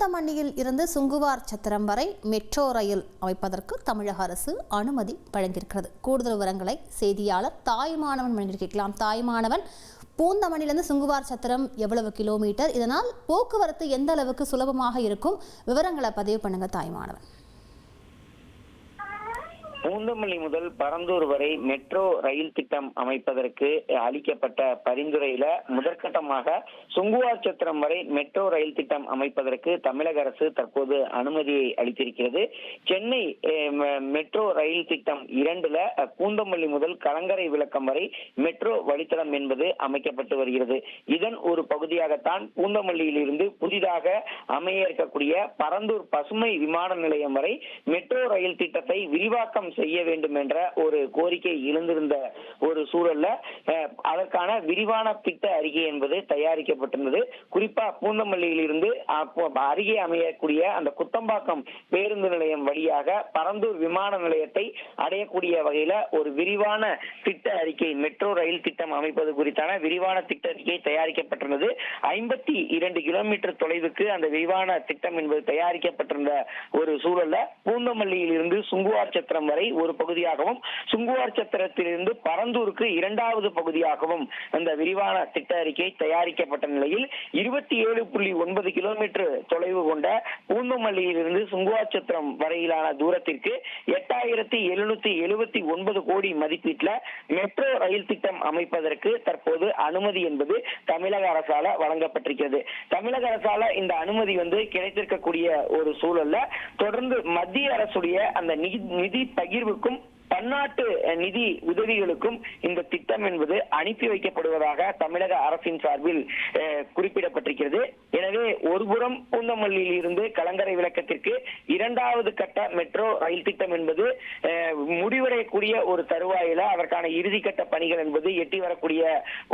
பூந்தமல்லியில் இருந்து சுங்குவார் சத்திரம் வரை metro rail அமைப்பதற்கு தமிழக அரசு அனுமதி வழங்கியிருக்கிறது. கூடுதல் விவரங்களை செய்தியாளர் தாய்மானவன் வழங்கியிருக்கலாம். தாய்மானவன், பூந்தமல்லியிலிருந்து சுங்குவார் சத்திரம் எவ்வளவு கிலோமீட்டர்? இதனால் போக்குவரத்து எந்த அளவுக்கு சுலபமாக இருக்கும்? விவரங்களை பதிவு பண்ணுங்க தாய்மானவன். பூந்தமல்லி முதல் பரந்தூர் வரை மெட்ரோ ரயில் திட்டம் அமைப்பதற்கு அளிக்கப்பட்ட பரிந்துரையில முதற்கட்டமாக சுங்குவார் சத்திரம் வரை மெட்ரோ ரயில் திட்டம் அமைப்பதற்கு தமிழக அரசு தற்போது அனுமதியை அளித்திருக்கிறது. சென்னை மெட்ரோ ரயில் திட்டம் 2ல பூந்தமல்லி முதல் கலங்கரை விளக்கம் வரை மெட்ரோ வழித்தடம் என்பது அமைக்கப்பட்டு வருகிறது. இதன் ஒரு பகுதியாகத்தான் பூந்தமல்லியில் இருந்து புதிதாக அமைய இருக்கக்கூடிய பரந்தூர் பசுமை விமான நிலையம் வரை மெட்ரோ ரயில் திட்டத்தை விரிவாக்கம் செய்ய வேண்டும் என்ற ஒரு கோரிக்கை எழுந்திருந்த ஒரு சூழல்ல அதற்கான விரிவான திட்ட அறிக்கை என்பது தயாரிக்கப்பட்டிருந்தது. குறிப்பா பூந்தமல்லியில் இருந்து அருகே அமையக்கூடிய அந்த குத்தம்பாக்கம் பேருந்து நிலையம் வழியாக பரந்தூர் விமான நிலையத்தை அடையக்கூடிய வகையில ஒரு விரிவான திட்ட அறிக்கை, மெட்ரோ ரயில் திட்டம் அமைப்பது குறித்தான விரிவான திட்ட அறிக்கை தயாரிக்கப்பட்டிருந்தது. 52 கிலோமீட்டர் தொலைவுக்கு அந்த விரிவான திட்டம் என்பது தயாரிக்கப்பட்டிருந்த ஒரு சூழல்ல பூந்தமல்லியில் இருந்து சுங்குவார் சத்திரம் வரை ஒரு பகுதியாகவும், சுங்குவார் சத்திரத்திலிருந்து பரந்தூருக்கு 2வது பகுதியாகவும் அந்த விரிவான திட்ட அறிக்கை தயாரிக்கப்பட்ட நிலையில் 27.9 கிலோமீட்டர் தொலைவு கொண்ட பூந்தமல்லியிலிருந்து சுங்குவார் சத்திரம் வரையிலான தூரத்திற்கு 8779 கோடி மதிப்பீட்டில் மெட்ரோ ரயில் திட்டம் அமைப்பதற்கு தற்போது அனுமதி என்பது தமிழக அரசால வழங்கப்பட்டிருக்கிறது. தமிழக அரசால இந்த அனுமதி கிடைத்திருக்கக்கூடிய ஒரு சூழல்ல தொடர்ந்து மத்திய அரசுடைய அந்த நிதி பகிர்வுக்கும் பன்னாட்டு நிதி உதவிகளுக்கும் இந்த திட்டம் என்பது அனுப்பி வைக்கப்படுவதாக தமிழக அரசின் சார்பில் குறிப்பிடப்பட்டிருக்கிறது. எனவே ஒருபுறம் பூந்தமல்லியில் இருந்து கலங்கரை விளக்கத்திற்கு 2வது கட்ட மெட்ரோ ரயில் திட்டம் என்பது முடிவடையக்கூடிய ஒரு தருவாயில அதற்கான இறுதிக்கட்ட பணிகள் என்பது எட்டி வரக்கூடிய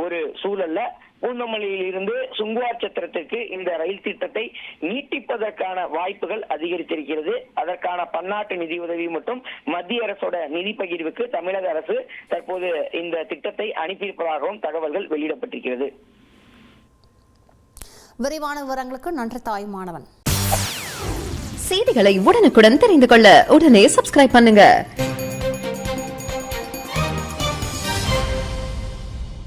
ஒரு சூழல்ல பூந்தமல்லியில் இருந்து சுங்குவார் சத்திரத்திற்கு இந்த ரயில் திட்டத்தை நீட்டிப்பதற்கான வாய்ப்புகள் அதிகரித்திருக்கிறது. அதற்கான பன்னாட்டு நிதி உதவி மற்றும் மத்திய அரசோட நிதி பகிர்வுக்கு தமிழக அரசு தற்போது இந்த திட்டத்தை அனுப்பியிருப்பதாகவும் தகவல்கள் வெளியிடப்பட்டிருக்கிறது. விரிவான விவரங்களுக்கு நன்றி தாய்மானவன். செய்திகளை உடனுக்குடன் தெரிந்து கொள்ள உடனே சப்ஸ்கிரைப் பண்ணுங்க.